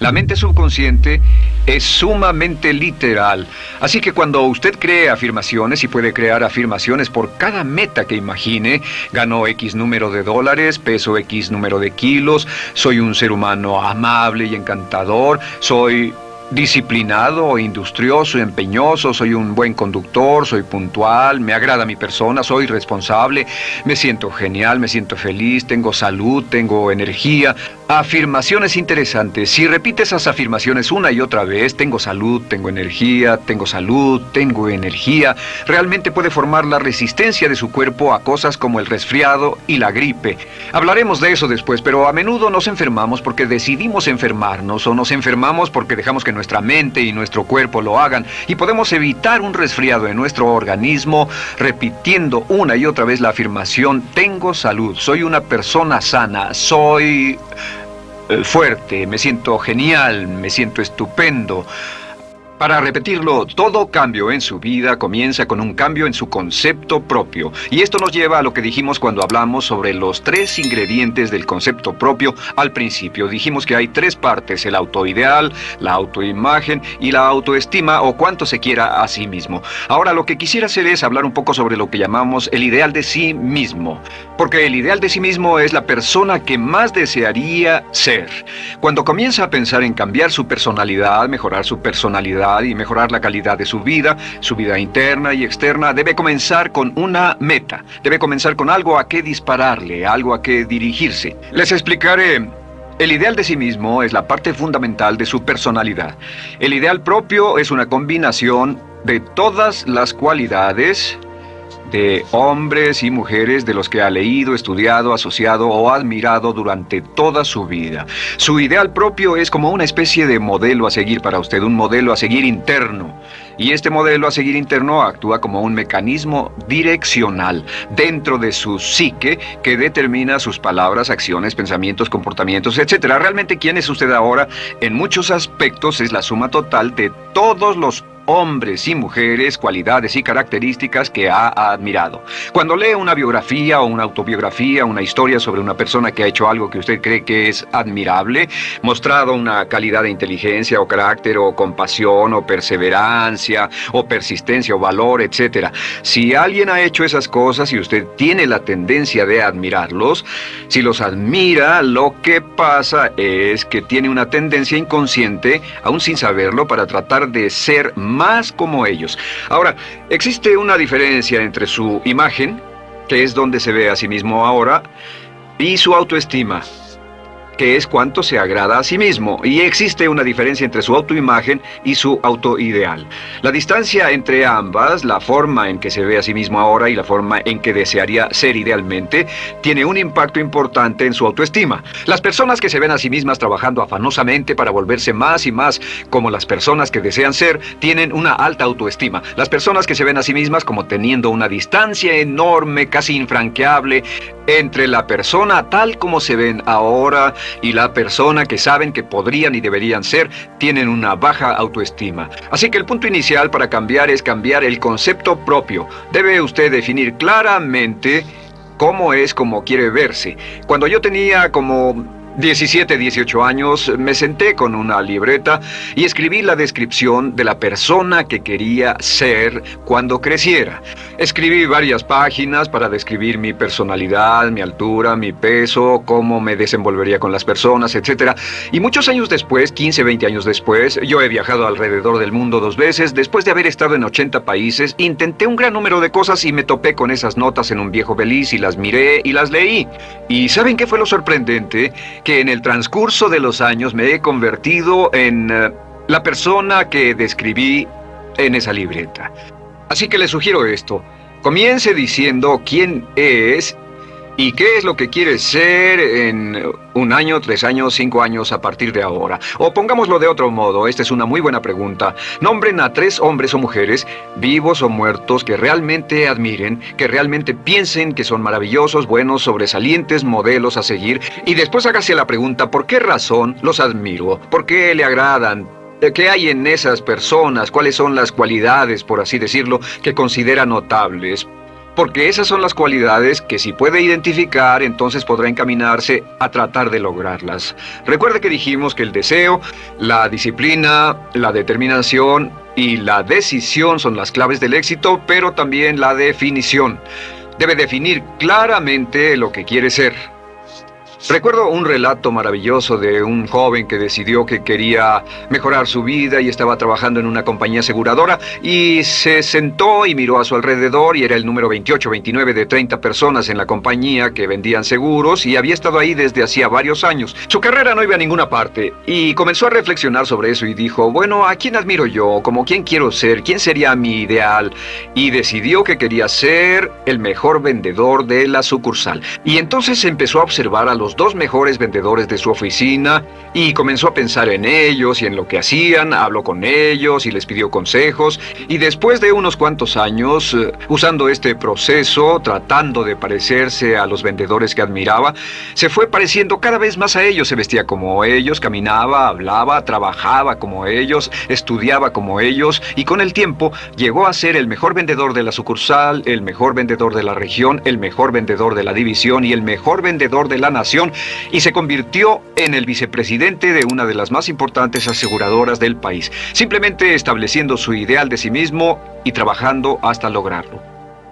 La mente subconsciente es sumamente literal, así que cuando usted cree afirmaciones y puede crear afirmaciones por cada meta que imagine, gano X número de dólares, peso X número de kilos, soy un ser humano amable y encantador, soy disciplinado, industrioso, empeñoso, soy un buen conductor, soy puntual, me agrada mi persona, soy responsable, me siento genial, me siento feliz, tengo salud, tengo energía. Afirmaciones interesantes. Si repite esas afirmaciones una y otra vez, tengo salud, tengo energía, tengo salud, tengo energía, realmente puede formar la resistencia de su cuerpo a cosas como el resfriado y la gripe. Hablaremos de eso después, pero a menudo nos enfermamos porque decidimos enfermarnos o nos enfermamos porque dejamos que nuestra mente y nuestro cuerpo lo hagan, y podemos evitar un resfriado en nuestro organismo repitiendo una y otra vez la afirmación: tengo salud, soy una persona sana, soy fuerte, me siento genial, me siento estupendo. Para repetirlo, todo cambio en su vida comienza con un cambio en su concepto propio. Y esto nos lleva a lo que dijimos cuando hablamos sobre los 3 ingredientes del concepto propio al principio. Dijimos que hay 3 partes: el autoideal, la autoimagen y la autoestima, o cuanto se quiera a sí mismo. Ahora lo que quisiera hacer es hablar un poco sobre lo que llamamos el ideal de sí mismo. Porque el ideal de sí mismo es la persona que más desearía ser. Cuando comienza a pensar en cambiar su personalidad, mejorar su personalidad y mejorar la calidad de su vida interna y externa, debe comenzar con una meta. Debe comenzar con algo a qué dispararle, algo a qué dirigirse. Les explicaré. El ideal de sí mismo es la parte fundamental de su personalidad. El ideal propio es una combinación de todas las cualidades de hombres y mujeres de los que ha leído, estudiado, asociado o admirado durante toda su vida. Su ideal propio es como una especie de modelo a seguir para usted, un modelo a seguir interno. Y este modelo a seguir interno actúa como un mecanismo direccional dentro de su psique que determina sus palabras, acciones, pensamientos, comportamientos, etc. Realmente, ¿quién es usted ahora? En muchos aspectos es la suma total de todos los hombres y mujeres, cualidades y características que ha admirado. Cuando lee una biografía o una autobiografía, una historia sobre una persona que ha hecho algo que usted cree que es admirable, mostrado una calidad de inteligencia o carácter o compasión o perseverancia o persistencia o valor, etc. Si alguien ha hecho esas cosas y usted tiene la tendencia de admirarlos, si los admira, lo que pasa es que tiene una tendencia inconsciente, aún sin saberlo, para tratar de ser más como ellos. Ahora, existe una diferencia entre su imagen, que es donde se ve a sí mismo ahora, y su autoestima, que es cuánto se agrada a sí mismo. Y existe una diferencia entre su autoimagen y su autoideal. La distancia entre ambas, la forma en que se ve a sí mismo ahora y la forma en que desearía ser idealmente, tiene un impacto importante en su autoestima. Las personas que se ven a sí mismas trabajando afanosamente para volverse más y más como las personas que desean ser, tienen una alta autoestima. Las personas que se ven a sí mismas como teniendo una distancia enorme, casi infranqueable, entre la persona tal como se ven ahora y la persona que saben que podrían y deberían ser, tienen una baja autoestima. Así que el punto inicial para cambiar es cambiar el concepto propio. Debe usted definir claramente cómo es como quiere verse. Cuando yo tenía como 17, 18 años, me senté con una libreta y escribí la descripción de la persona que quería ser cuando creciera. Escribí varias páginas para describir mi personalidad, mi altura, mi peso, cómo me desenvolvería con las personas, etc. Y muchos años después, 15, 20 años después, yo he viajado alrededor del mundo 2 veces. Después de haber estado en 80 países, intenté un gran número de cosas y me topé con esas notas en un viejo beliz y las miré y las leí. ¿Y saben qué fue lo sorprendente? Que en el transcurso de los años me he convertido en la persona que describí en esa libreta. Así que le sugiero esto: comience diciendo quién es y qué es lo que quiere ser en 1 año, 3 años, 5 años a partir de ahora. O pongámoslo de otro modo, esta es una muy buena pregunta. Nombren a 3 hombres o mujeres, vivos o muertos, que realmente admiren, que realmente piensen que son maravillosos, buenos, sobresalientes, modelos a seguir. Y después hágase la pregunta: ¿por qué razón los admiro? ¿Por qué le agradan? ¿Qué hay en esas personas? ¿Cuáles son las cualidades, por así decirlo, que considera notables? Porque esas son las cualidades que si puede identificar, entonces podrá encaminarse a tratar de lograrlas. Recuerde que dijimos que el deseo, la disciplina, la determinación y la decisión son las claves del éxito, pero también la definición. Debe definir claramente lo que quiere ser. Recuerdo un relato maravilloso de un joven que decidió que quería mejorar su vida y estaba trabajando en una compañía aseguradora y se sentó y miró a su alrededor y era el número 28, 29 de 30 personas en la compañía que vendían seguros y había estado ahí desde hacía varios años. Su carrera no iba a ninguna parte y comenzó a reflexionar sobre eso y dijo, bueno, ¿a quién admiro yo? ¿Como quién quiero ser? ¿Quién sería mi ideal? Y decidió que quería ser el mejor vendedor de la sucursal. Y entonces empezó a observar a los dos mejores vendedores de su oficina y comenzó a pensar en ellos y en lo que hacían, habló con ellos y les pidió consejos y después de unos cuantos años, usando este proceso, tratando de parecerse a los vendedores que admiraba, se fue pareciendo cada vez más a ellos, se vestía como ellos, caminaba, hablaba, trabajaba como ellos, estudiaba como ellos y con el tiempo llegó a ser el mejor vendedor de la sucursal, el mejor vendedor de la región, el mejor vendedor de la división y el mejor vendedor de la nación y se convirtió en el vicepresidente de una de las más importantes aseguradoras del país, simplemente estableciendo su ideal de sí mismo y trabajando hasta lograrlo.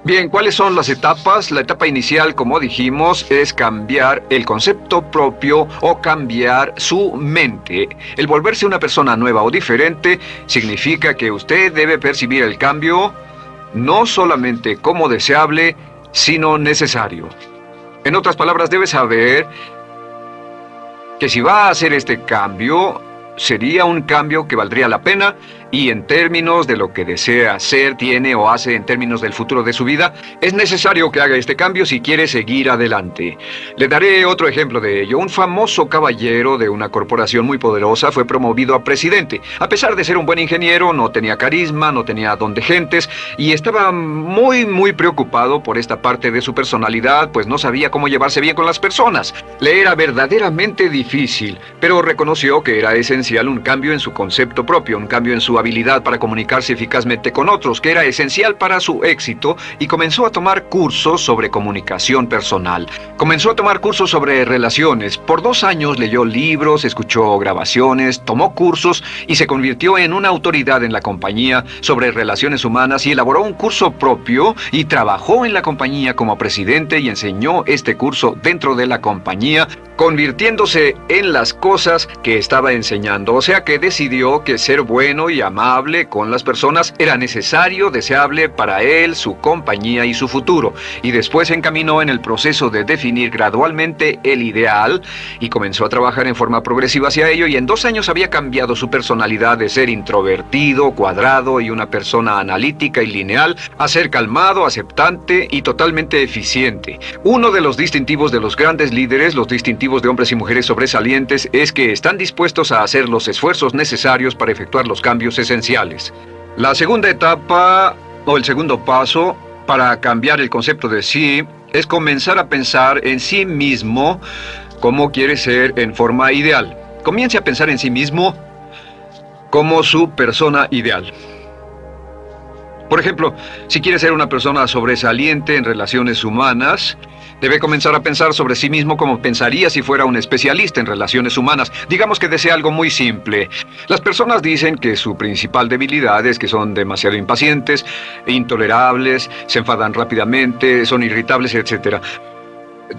Bien, ¿cuáles son las etapas? La etapa inicial, como dijimos, es cambiar el concepto propio o cambiar su mente. El volverse una persona nueva o diferente significa que usted debe percibir el cambio no solamente como deseable, sino necesario. En otras palabras, debe saber que si va a hacer este cambio, sería un cambio que valdría la pena y en términos de lo que desea ser, tiene o hace en términos del futuro de su vida, es necesario que haga este cambio si quiere seguir adelante. Le daré otro ejemplo de ello. Un famoso caballero de una corporación muy poderosa fue promovido a presidente. A pesar de ser un buen ingeniero, no tenía carisma, no tenía don de gentes y estaba muy preocupado por esta parte de su personalidad, pues no sabía cómo llevarse bien con las personas. Le era verdaderamente difícil, pero reconoció que era esencial un cambio en su concepto propio, un cambio en su habilidad para comunicarse eficazmente con otros, que era esencial para su éxito, y comenzó a tomar cursos sobre comunicación personal. Comenzó a tomar cursos sobre relaciones. Por 2 años leyó libros, escuchó grabaciones, tomó cursos y se convirtió en una autoridad en la compañía sobre relaciones humanas y elaboró un curso propio y trabajó en la compañía como presidente y enseñó este curso dentro de la compañía, convirtiéndose en las cosas que estaba enseñando. O sea que decidió que ser bueno y amable con las personas era necesario, deseable para él, su compañía y su futuro. Y después se encaminó en el proceso de definir gradualmente el ideal y comenzó a trabajar en forma progresiva hacia ello y en 2 años había cambiado su personalidad de ser introvertido, cuadrado y una persona analítica y lineal a ser calmado, aceptante y totalmente eficiente. Uno de los distintivos de los grandes líderes, los distintivos de hombres y mujeres sobresalientes, es que están dispuestos a hacer los esfuerzos necesarios para efectuar los cambios esenciales. La segunda etapa, o el segundo paso, para cambiar el concepto de sí, es comenzar a pensar en sí mismo como quiere ser en forma ideal. Comience a pensar en sí mismo como su persona ideal. Por ejemplo, si quiere ser una persona sobresaliente en relaciones humanas, debe comenzar a pensar sobre sí mismo como pensaría si fuera un especialista en relaciones humanas. Digamos que desea algo muy simple. Las personas dicen que su principal debilidad es que son demasiado impacientes, intolerables, se enfadan rápidamente, son irritables, etc.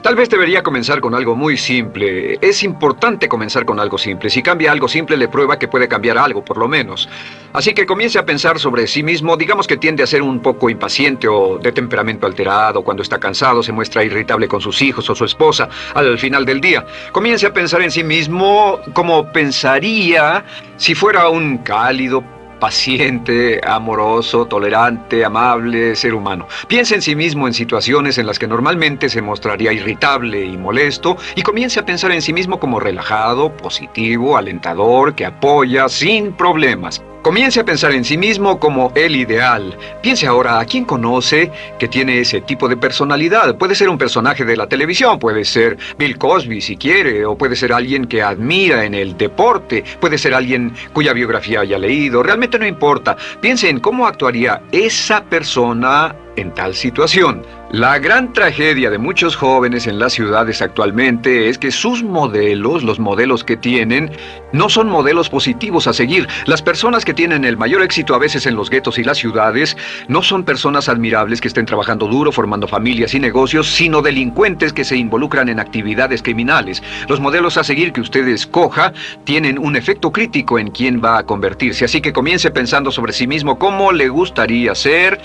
Tal vez debería comenzar con algo muy simple. Es importante comenzar con algo simple. Si cambia algo simple, le prueba que puede cambiar algo, por lo menos. Así que comience a pensar sobre sí mismo. Digamos que tiende a ser un poco impaciente o de temperamento alterado. Cuando está cansado, se muestra irritable con sus hijos o su esposa al final del día. Comience a pensar en sí mismo como pensaría si fuera un cálido, paciente, amoroso, tolerante, amable ser humano. Piense en sí mismo en situaciones en las que normalmente se mostraría irritable y molesto y comience a pensar en sí mismo como relajado, positivo, alentador, que apoya sin problemas. Comience a pensar en sí mismo como el ideal. Piense ahora a quién conoce que tiene ese tipo de personalidad. Puede ser un personaje de la televisión, puede ser Bill Cosby si quiere, o puede ser alguien que admira en el deporte, puede ser alguien cuya biografía haya leído. Realmente no importa. Piense en cómo actuaría esa persona en tal situación. La gran tragedia de muchos jóvenes en las ciudades actualmente es que sus modelos, los modelos que tienen, no son modelos positivos a seguir. Las personas que tienen el mayor éxito a veces en los guetos y las ciudades no son personas admirables que estén trabajando duro, formando familias y negocios, sino delincuentes que se involucran en actividades criminales. Los modelos a seguir que usted escoja tienen un efecto crítico en quién va a convertirse. Así que comience pensando sobre sí mismo cómo le gustaría ser.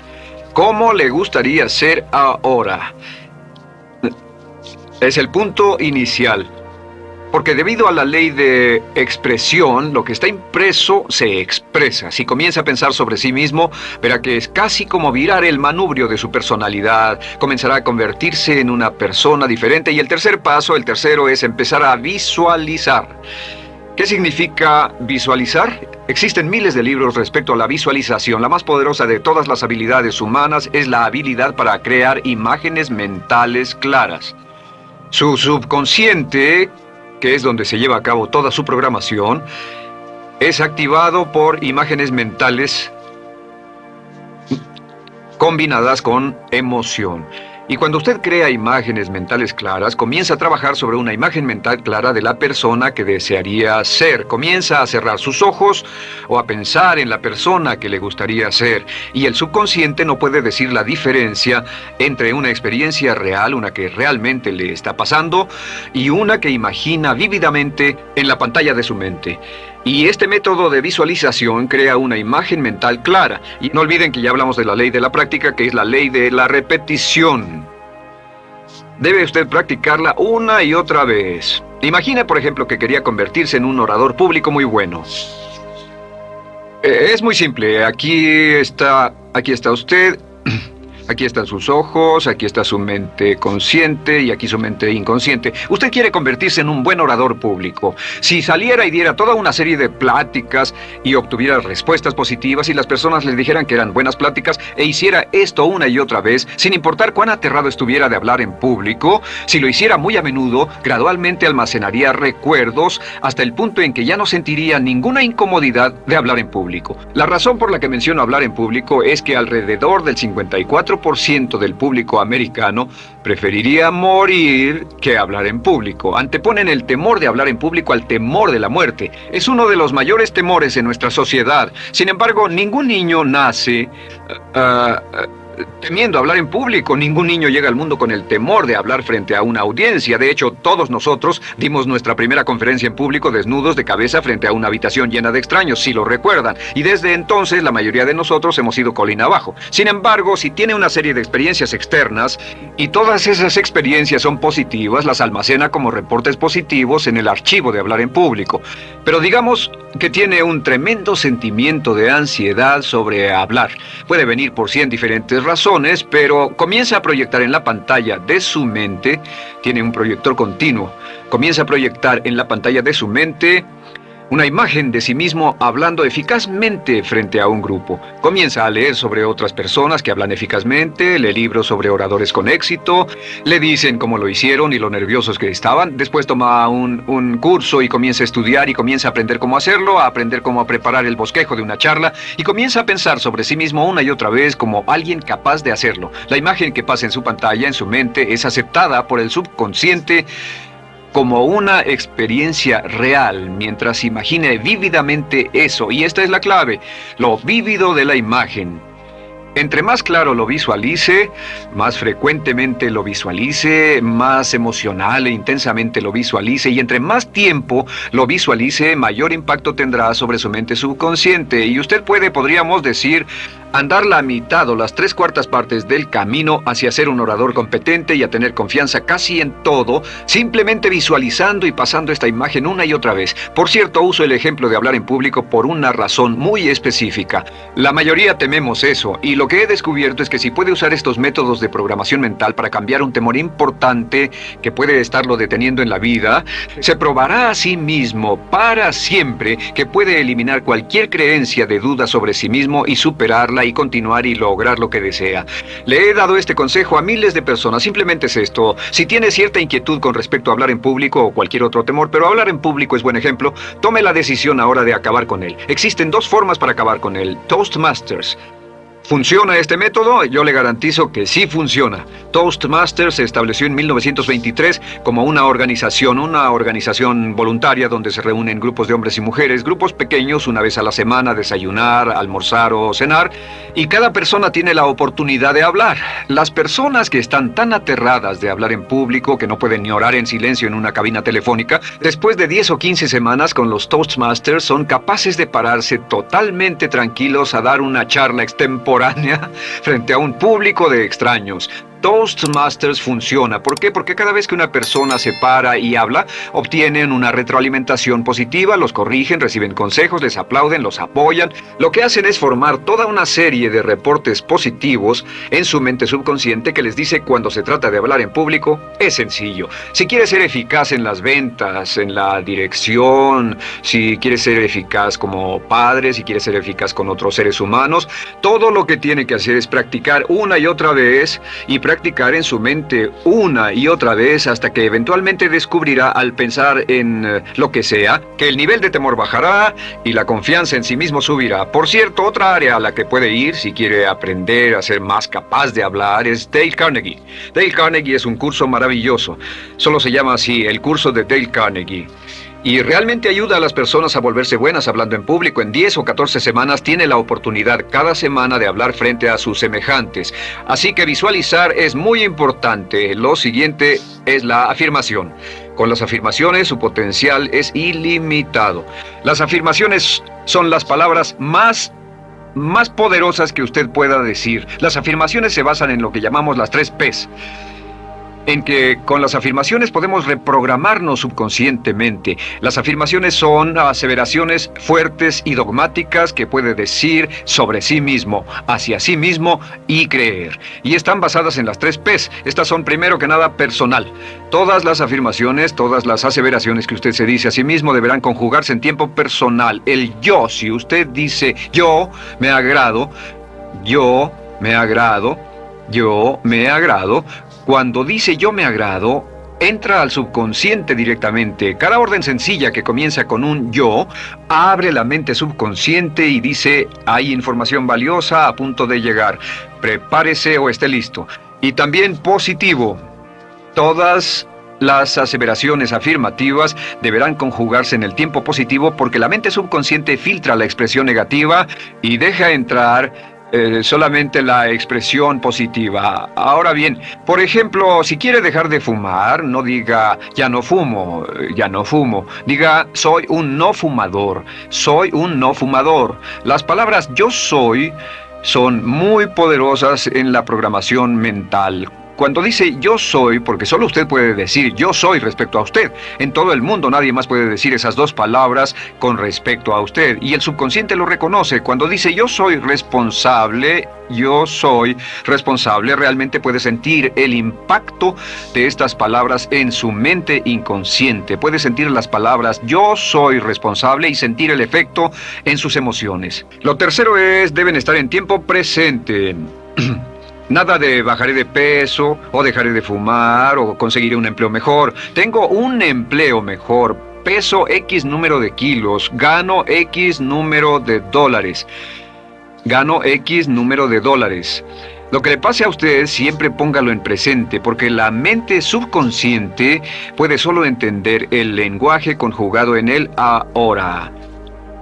¿Cómo le gustaría ser ahora? Es el punto inicial. Porque debido a la ley de expresión, lo que está impreso se expresa. Si comienza a pensar sobre sí mismo, verá que es casi como virar el manubrio de su personalidad. Comenzará a convertirse en una persona diferente. Y el tercer paso, el tercero, es empezar a visualizar. ¿Qué significa visualizar? Existen miles de libros respecto a la visualización. La más poderosa de todas las habilidades humanas es la habilidad para crear imágenes mentales claras. Su subconsciente, que es donde se lleva a cabo toda su programación, es activado por imágenes mentales combinadas con emoción. Y cuando usted crea imágenes mentales claras, comienza a trabajar sobre una imagen mental clara de la persona que desearía ser. Comienza a cerrar sus ojos o a pensar en la persona que le gustaría ser. Y el subconsciente no puede decir la diferencia entre una experiencia real, una que realmente le está pasando, y una que imagina vívidamente en la pantalla de su mente. Y este método de visualización crea una imagen mental clara. Y no olviden que ya hablamos de la ley de la práctica, que es la ley de la repetición. Debe usted practicarla una y otra vez. Imagine, por ejemplo, que quería convertirse en un orador público muy bueno. Es muy simple. Aquí está usted. Aquí están sus ojos, aquí está su mente consciente y aquí su mente inconsciente. Usted quiere convertirse en un buen orador público. Si saliera y diera toda una serie de pláticas y obtuviera respuestas positivas y las personas le dijeran que eran buenas pláticas e hiciera esto una y otra vez, sin importar cuán aterrado estuviera de hablar en público, si lo hiciera muy a menudo, gradualmente almacenaría recuerdos hasta el punto en que ya no sentiría ninguna incomodidad de hablar en público. La razón por la que menciono hablar en público es que alrededor del 54% del público americano preferiría morir que hablar en público. Anteponen el temor de hablar en público al temor de la muerte. Es uno de los mayores temores en nuestra sociedad. Sin embargo, ningún niño nace temiendo hablar en público. Ningún niño llega al mundo con el temor de hablar frente a una audiencia. De hecho, todos nosotros dimos nuestra primera conferencia en público desnudos de cabeza frente a una habitación llena de extraños, si lo recuerdan. Y desde entonces, la mayoría de nosotros hemos ido colina abajo. Sin embargo, si tiene una serie de experiencias externas y todas esas experiencias son positivas, las almacena como reportes positivos en el archivo de hablar en público. Pero digamos que tiene un tremendo sentimiento de ansiedad sobre hablar. Puede venir por 100 diferentes razones, pero comienza a proyectar en la pantalla de su mente, tiene un proyector continuo, comienza a proyectar en la pantalla de su mente una imagen de sí mismo hablando eficazmente frente a un grupo. Comienza a leer sobre otras personas que hablan eficazmente, lee libros sobre oradores con éxito, le dicen cómo lo hicieron y lo nerviosos que estaban. Después toma un curso y comienza a estudiar y comienza a aprender cómo hacerlo, a aprender cómo preparar el bosquejo de una charla y comienza a pensar sobre sí mismo una y otra vez como alguien capaz de hacerlo. La imagen que pasa en su pantalla, en su mente, es aceptada por el subconsciente como una experiencia real, mientras imagine vívidamente eso. Y esta es la clave, lo vívido de la imagen. Entre más claro lo visualice, más frecuentemente lo visualice, más emocional e intensamente lo visualice, y entre más tiempo lo visualice, mayor impacto tendrá sobre su mente subconsciente. Y usted podríamos decir, andar la mitad o las 3/4 partes del camino hacia ser un orador competente y a tener confianza casi en todo, simplemente visualizando y pasando esta imagen una y otra vez. Por cierto, uso el ejemplo de hablar en público por una razón muy específica. La mayoría tememos eso, y lo que he descubierto es que si puede usar estos métodos de programación mental para cambiar un temor importante que puede estarlo deteniendo en la vida, se probará a sí mismo para siempre que puede eliminar cualquier creencia de duda sobre sí mismo y superarla y continuar y lograr lo que desea. Le he dado este consejo a miles de personas. Simplemente es esto: si tiene cierta inquietud con respecto a hablar en público o cualquier otro temor, pero hablar en público es buen ejemplo, tome la decisión ahora de acabar con él. Existen 2 formas para acabar con él: Toastmasters. ¿Funciona este método? Yo le garantizo que sí funciona. Toastmasters se estableció en 1923 como una organización voluntaria donde se reúnen grupos de hombres y mujeres, grupos pequeños una vez a la semana, a desayunar, almorzar o cenar, y cada persona tiene la oportunidad de hablar. Las personas que están tan aterradas de hablar en público que no pueden ni orar en silencio en una cabina telefónica, después de 10 o 15 semanas con los Toastmasters son capaces de pararse totalmente tranquilos a dar una charla extemporánea frente a un público de extraños. Toastmasters funciona. ¿Por qué? Porque cada vez que una persona se para y habla, obtienen una retroalimentación positiva, los corrigen, reciben consejos, les aplauden, los apoyan. Lo que hacen es formar toda una serie de reportes positivos en su mente subconsciente que les dice cuando se trata de hablar en público, es sencillo. Si quieres ser eficaz en las ventas, en la dirección, si quieres ser eficaz como padre, si quieres ser eficaz con otros seres humanos, todo lo que tiene que hacer es practicar una y otra vez y practicar en su mente una y otra vez hasta que eventualmente descubrirá al pensar en lo que sea, que el nivel de temor bajará y la confianza en sí mismo subirá. Por cierto, otra área a la que puede ir si quiere aprender a ser más capaz de hablar es Dale Carnegie. Dale Carnegie es un curso maravilloso. Solo se llama así, el curso de Dale Carnegie. Y realmente ayuda a las personas a volverse buenas hablando en público. En 10 o 14 semanas tiene la oportunidad cada semana de hablar frente a sus semejantes. Así que visualizar es muy importante. Lo siguiente es la afirmación. Con las afirmaciones su potencial es ilimitado. Las afirmaciones son las palabras más poderosas que usted pueda decir. Las afirmaciones se basan en lo que llamamos las 3 Ps. En que con las afirmaciones podemos reprogramarnos subconscientemente. Las afirmaciones son aseveraciones fuertes y dogmáticas que puede decir sobre sí mismo, hacia sí mismo y creer. Y están basadas en las 3 Ps. Estas son primero que nada personal. Todas las afirmaciones, todas las aseveraciones que usted se dice a sí mismo deberán conjugarse en tiempo personal. El yo, si usted dice yo me agrado, yo me agrado, yo me agrado. Cuando dice yo me agrado, entra al subconsciente directamente. Cada orden sencilla que comienza con un yo, abre la mente subconsciente y dice, hay información valiosa a punto de llegar. Prepárese o esté listo. Y también positivo. Todas las aseveraciones afirmativas deberán conjugarse en el tiempo positivo porque la mente subconsciente filtra la expresión negativa y deja entrar solamente la expresión positiva. Ahora bien, por ejemplo, si quiere dejar de fumar, no diga ya no fumo, ya no fumo. Diga soy un no fumador, soy un no fumador. Las palabras yo soy son muy poderosas en la programación mental. Cuando dice yo soy, porque solo usted puede decir yo soy respecto a usted. En todo el mundo nadie más puede decir esas 2 palabras con respecto a usted. Y el subconsciente lo reconoce. Cuando dice yo soy responsable, realmente puede sentir el impacto de estas palabras en su mente inconsciente. Puede sentir las palabras yo soy responsable y sentir el efecto en sus emociones. Lo tercero es, deben estar en tiempo presente. Nada de bajaré de peso, o dejaré de fumar, o conseguiré un empleo mejor. Tengo un empleo mejor, peso X número de kilos, gano X número de dólares. Gano X número de dólares. Lo que le pase a usted, siempre póngalo en presente, porque la mente subconsciente puede solo entender el lenguaje conjugado en el ahora.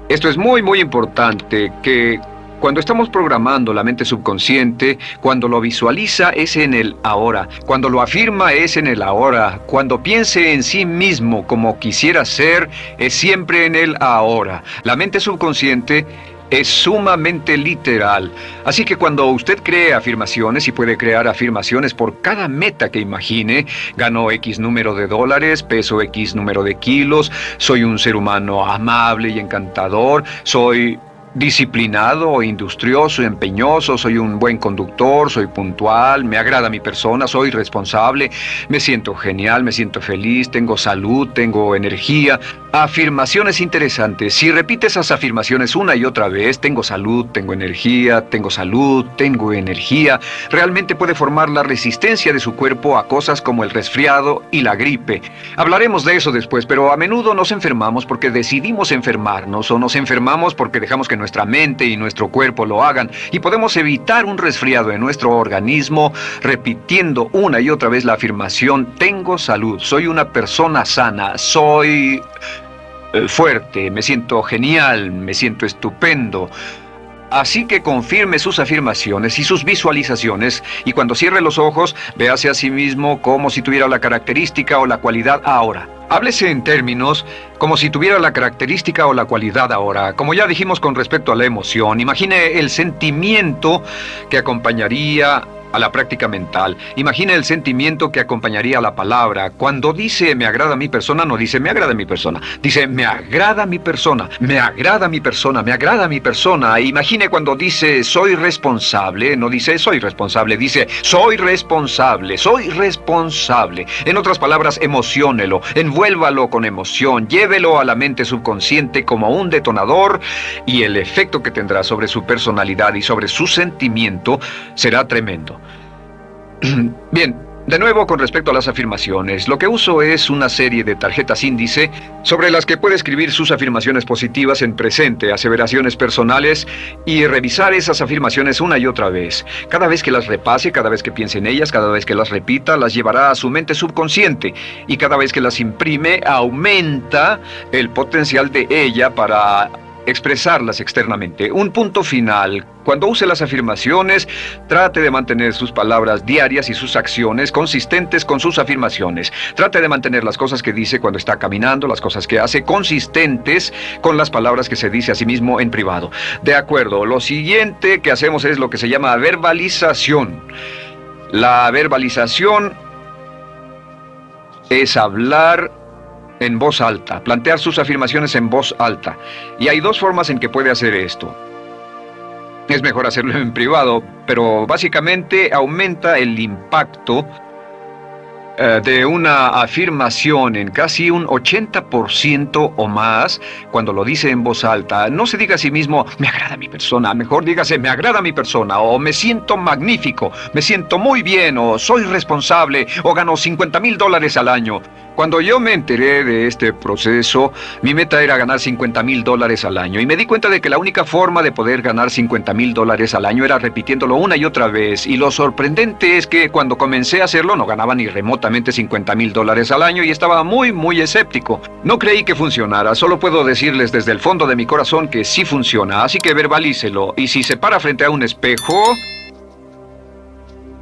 Esto es muy, muy importante, que cuando estamos programando la mente subconsciente, cuando lo visualiza es en el ahora, cuando lo afirma es en el ahora, cuando piense en sí mismo como quisiera ser, es siempre en el ahora. La mente subconsciente es sumamente literal. Así que cuando usted cree afirmaciones, y puede crear afirmaciones por cada meta que imagine, ganó X número de dólares, peso X número de kilos, soy un ser humano amable y encantador, soy disciplinado, industrioso, empeñoso, soy un buen conductor, soy puntual, me agrada mi persona, soy responsable, me siento genial, me siento feliz, tengo salud, tengo energía. Afirmaciones interesantes. Si repite esas afirmaciones una y otra vez, tengo salud, tengo energía, tengo salud, tengo energía, realmente puede formar la resistencia de su cuerpo a cosas como el resfriado y la gripe. Hablaremos de eso después, pero a menudo nos enfermamos porque decidimos enfermarnos o nos enfermamos porque dejamos que nuestra mente y nuestro cuerpo lo hagan, y podemos evitar un resfriado en nuestro organismo repitiendo una y otra vez la afirmación: tengo salud, soy una persona sana, soy fuerte, me siento genial, me siento estupendo. Así que confirme sus afirmaciones y sus visualizaciones, y cuando cierre los ojos, véase a sí mismo como si tuviera la característica o la cualidad ahora. Háblese en términos como si tuviera la característica o la cualidad ahora. Como ya dijimos con respecto a la emoción, imagine el sentimiento que acompañaría a la práctica mental. Imagine el sentimiento que acompañaría a la palabra. Cuando dice me agrada mi persona, no dice me agrada mi persona. Dice me agrada mi persona, me agrada mi persona, me agrada mi persona. Imagine cuando dice soy responsable, no dice soy responsable, dice soy responsable, soy responsable. En otras palabras, emociónelo, envuélvalo con emoción, llévelo a la mente subconsciente como un detonador, y el efecto que tendrá sobre su personalidad y sobre su sentimiento será tremendo. Bien, de nuevo con respecto a las afirmaciones, lo que uso es una serie de tarjetas índice sobre las que puede escribir sus afirmaciones positivas en presente, aseveraciones personales, y revisar esas afirmaciones una y otra vez. Cada vez que las repase, cada vez que piense en ellas, cada vez que las repita, las llevará a su mente subconsciente, y cada vez que las imprime, aumenta el potencial de ella para expresarlas externamente. Un punto final: cuando use las afirmaciones, trate de mantener sus palabras diarias y sus acciones consistentes con sus afirmaciones. Trate de mantener las cosas que dice cuando está caminando, las cosas que hace, consistentes con las palabras que se dice a sí mismo en privado. De acuerdo, lo siguiente que hacemos es lo que se llama verbalización. La verbalización es hablar en voz alta, plantear sus afirmaciones en voz alta. Y hay dos formas en que puede hacer esto. Es mejor hacerlo en privado, pero básicamente aumenta el impacto de una afirmación en casi un 80% o más cuando lo dice en voz alta. No se diga a sí mismo, me agrada mi persona, mejor dígase, me agrada mi persona, o me siento magnífico, me siento muy bien, o soy responsable, o gano $50,000 al año. Cuando yo me enteré de este proceso, mi meta era ganar $50,000 al año, y me di cuenta de que la única forma de poder ganar $50,000 al año era repitiéndolo una y otra vez, y lo sorprendente es que cuando comencé a hacerlo no ganaba ni remotamente $50,000 al año, y estaba muy escéptico. No creí que funcionara. Solo puedo decirles desde el fondo de mi corazón que sí funciona, así que verbalícelo, y si se para frente a un espejo,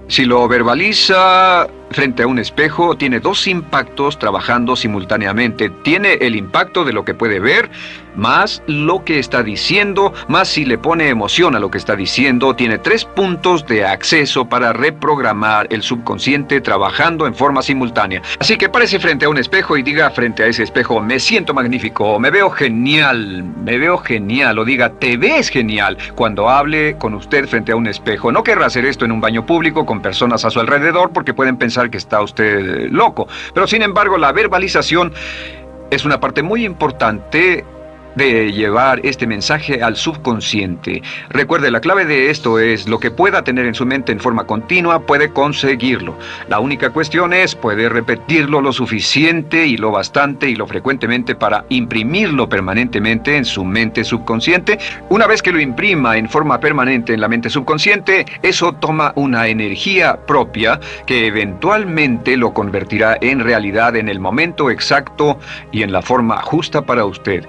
si lo verbaliza frente a un espejo, tiene dos impactos trabajando simultáneamente. Tiene el impacto de lo que puede ver, más lo que está diciendo, más si le pone emoción a lo que está diciendo. Tiene 3 puntos de acceso para reprogramar el subconsciente trabajando en forma simultánea. Así que párese frente a un espejo y diga frente a ese espejo, me siento magnífico, me veo genial, o diga, te ves genial. Cuando hable con usted frente a un espejo, no querrá hacer esto en un baño público con personas a su alrededor porque pueden pensar que está usted loco. Pero sin embargo, la verbalización es una parte muy importante de llevar este mensaje al subconsciente. Recuerde, la clave de esto es lo que pueda tener en su mente en forma continua, puede conseguirlo. La única cuestión es, puede repetirlo lo suficiente y lo bastante y lo frecuentemente para imprimirlo permanentemente en su mente subconsciente. Una vez que lo imprima en forma permanente en la mente subconsciente, eso toma una energía propia que eventualmente lo convertirá en realidad en el momento exacto y en la forma justa para usted.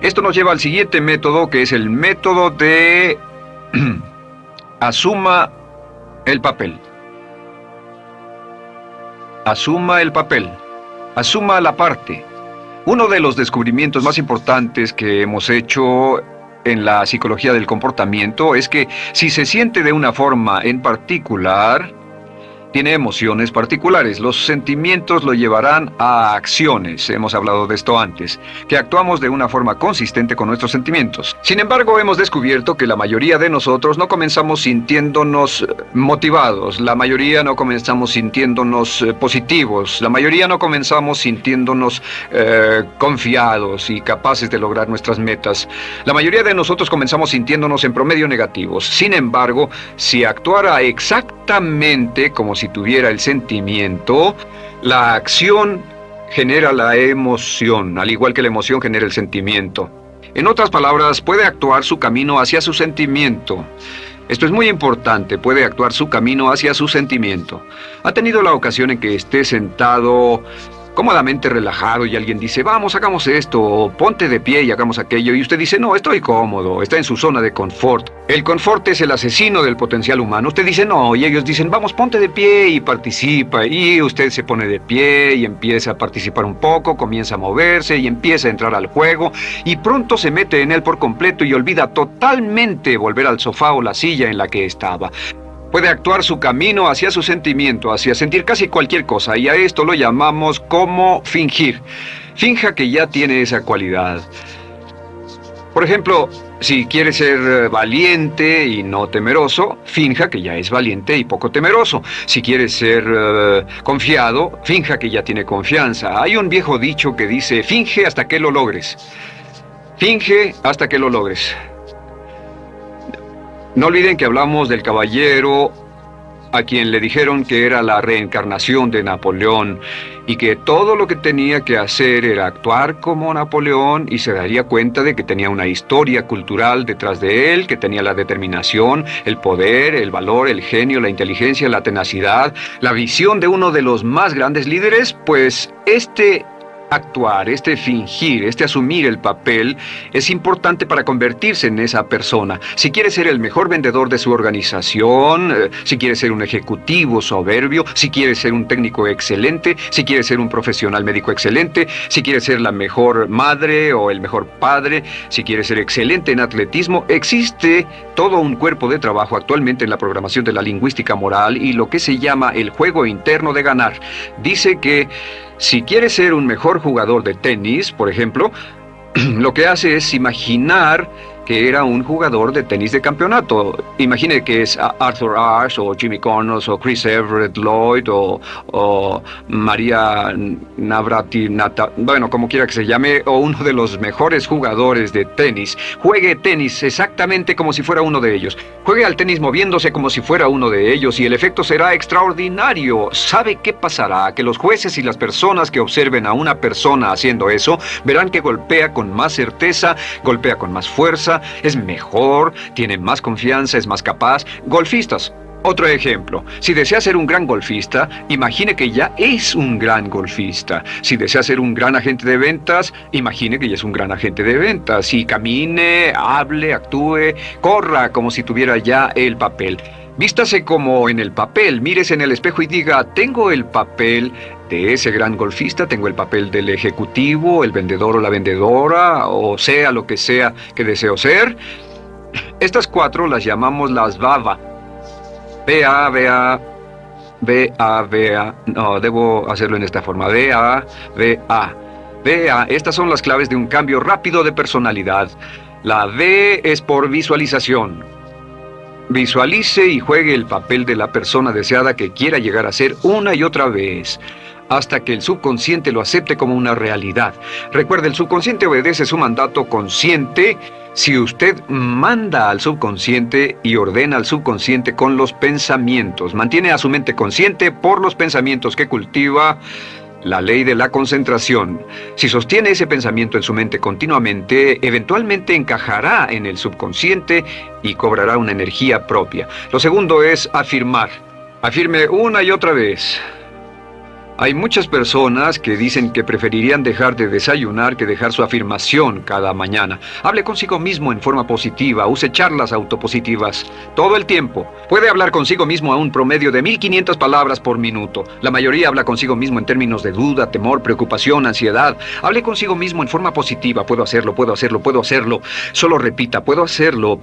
Esto nos lleva al siguiente método, que es el método de asuma el papel. Asuma el papel. Asuma la parte. Uno de los descubrimientos más importantes que hemos hecho en la psicología del comportamiento es que si se siente de una forma en particular, tiene emociones particulares. Los sentimientos lo llevarán a acciones, hemos hablado de esto antes, que actuamos de una forma consistente con nuestros sentimientos. Sin embargo, hemos descubierto que la mayoría de nosotros no comenzamos sintiéndonos motivados, la mayoría no comenzamos sintiéndonos positivos, la mayoría no comenzamos sintiéndonos confiados y capaces de lograr nuestras metas. La mayoría de nosotros comenzamos sintiéndonos en promedio negativos. Sin embargo, si actuara exactamente como si tuviera el sentimiento, la acción genera la emoción, al igual que la emoción genera el sentimiento. En otras palabras, puede actuar su camino hacia su sentimiento. Esto es muy importante, puede actuar su camino hacia su sentimiento. ¿Ha tenido la ocasión en que esté sentado cómodamente relajado y alguien dice, vamos, hagamos esto, o ponte de pie y hagamos aquello, y usted dice, no, estoy cómodo, está en su zona de confort? El confort es el asesino del potencial humano. Usted dice, no, y ellos dicen, vamos, ponte de pie y participa, y usted se pone de pie y empieza a participar un poco, comienza a moverse y empieza a entrar al juego, y pronto se mete en él por completo y olvida totalmente volver al sofá o la silla en la que estaba. Puede actuar su camino hacia su sentimiento, hacia sentir casi cualquier cosa, y a esto lo llamamos como fingir. Finja que ya tiene esa cualidad. Por ejemplo, si quiere ser valiente y no temeroso, finja que ya es valiente y poco temeroso. Si quiere ser confiado, finja que ya tiene confianza. Hay un viejo dicho que dice, finge hasta que lo logres. Finge hasta que lo logres. No olviden que hablamos del caballero a quien le dijeron que era la reencarnación de Napoleón y que todo lo que tenía que hacer era actuar como Napoleón y se daría cuenta de que tenía una historia cultural detrás de él, que tenía la determinación, el poder, el valor, el genio, la inteligencia, la tenacidad, la visión de uno de los más grandes líderes. Pues este actuar, este fingir, este asumir el papel es importante para convertirse en esa persona. Si quiere ser el mejor vendedor de su organización, si quiere ser un ejecutivo soberbio, si quiere ser un técnico excelente, si quiere ser un profesional médico excelente, si quiere ser la mejor madre o el mejor padre, si quiere ser excelente en atletismo, existe todo un cuerpo de trabajo actualmente en la programación de la lingüística moral y lo que se llama el juego interno de ganar. Dice que si quiere ser un mejor jugador de tenis, por ejemplo, lo que hace es imaginar que era un jugador de tenis de campeonato. Imagine que es Arthur Ashe, o Jimmy Connors, o Chris Everett Lloyd, o María Navratilova, bueno, como quiera que se llame, o uno de los mejores jugadores de tenis. Juegue tenis exactamente como si fuera uno de ellos. Juegue al tenis moviéndose como si fuera uno de ellos y el efecto será extraordinario. ¿Sabe qué pasará? Que los jueces y las personas que observen a una persona haciendo eso verán que golpea con más certeza, golpea con más fuerza, es mejor, tiene más confianza, es más capaz. Golfistas. Otro ejemplo, si desea ser un gran golfista, imagine que ya es un gran golfista. Si desea ser un gran agente de ventas, imagine que ya es un gran agente de ventas. Y camine, hable, actúe, corra como si tuviera ya el papel. Vístase como en el papel, mírese en el espejo y diga, tengo el papel de ese gran golfista, tengo el papel del ejecutivo, el vendedor o la vendedora, o sea lo que sea que deseo ser. Estas cuatro las llamamos las VAVA. V-A, no, debo hacerlo en esta forma, V-A. Estas son las claves de un cambio rápido de personalidad. La V es por visualización. Visualice y juegue el papel de la persona deseada que quiera llegar a ser una y otra vez, hasta que el subconsciente lo acepte como una realidad. Recuerde, el subconsciente obedece su mandato consciente. Si usted manda al subconsciente y ordena al subconsciente con los pensamientos, mantiene a su mente consciente por los pensamientos que cultiva, la ley de la concentración. Si sostiene ese pensamiento en su mente continuamente, eventualmente encajará en el subconsciente y cobrará una energía propia. Lo segundo es afirmar. Afirme una y otra vez. Hay muchas personas que dicen que preferirían dejar de desayunar que dejar su afirmación cada mañana. Hable consigo mismo en forma positiva, use charlas autopositivas todo el tiempo. Puede hablar consigo mismo a un promedio de 1500 palabras por minuto. La mayoría habla consigo mismo en términos de duda, temor, preocupación, ansiedad. Hable consigo mismo en forma positiva. Puedo hacerlo, puedo hacerlo, puedo hacerlo. Solo repita, puedo hacerlo,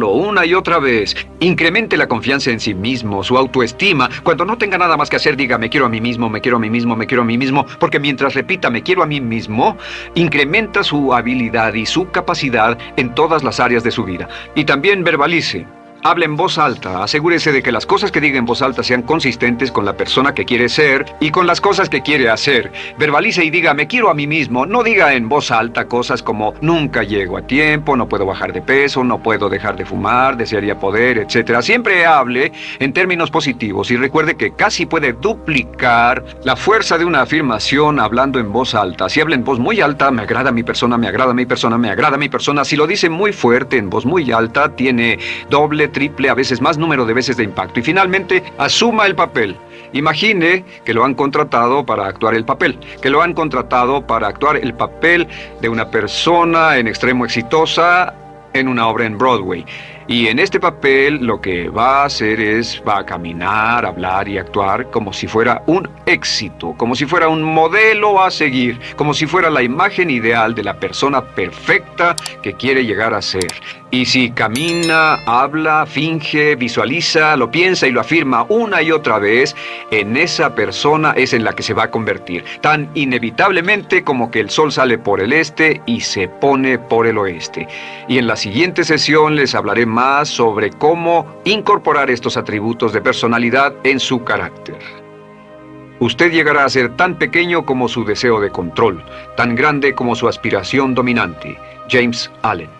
una y otra vez. Incremente la confianza en sí mismo, su autoestima. Cuando no tenga nada más que hacer, diga, me quiero a mí mismo, me quiero a mí mismo, me quiero a mí mismo, porque mientras repita me quiero a mí mismo, incrementa su habilidad y su capacidad en todas las áreas de su vida. Y también verbalice. Hable en voz alta. Asegúrese de que las cosas que diga en voz alta sean consistentes con la persona que quiere ser y con las cosas que quiere hacer. Verbalice y diga, me quiero a mí mismo. No diga en voz alta cosas como, nunca llego a tiempo, no puedo bajar de peso, no puedo dejar de fumar, desearía poder, etc. Siempre hable en términos positivos y recuerde que casi puede duplicar la fuerza de una afirmación hablando en voz alta. Si habla en voz muy alta, me agrada mi persona, me agrada mi persona, me agrada mi persona. Si lo dice muy fuerte, en voz muy alta, tiene doble, triple, a veces más número de veces de impacto. Y finalmente, asuma el papel. Imagine que lo han contratado para actuar el papel, que lo han contratado para actuar el papel de una persona en extremo exitosa en una obra en Broadway. Y en este papel lo que va a hacer es, va a caminar, hablar y actuar como si fuera un éxito, como si fuera un modelo a seguir, como si fuera la imagen ideal de la persona perfecta que quiere llegar a ser. Y si camina, habla, finge, visualiza, lo piensa y lo afirma una y otra vez, en esa persona es en la que se va a convertir, tan inevitablemente como que el sol sale por el este y se pone por el oeste. Y en la siguiente sesión les hablaré más sobre cómo incorporar estos atributos de personalidad en su carácter. Usted llegará a ser tan pequeño como su deseo de control, tan grande como su aspiración dominante. James Allen.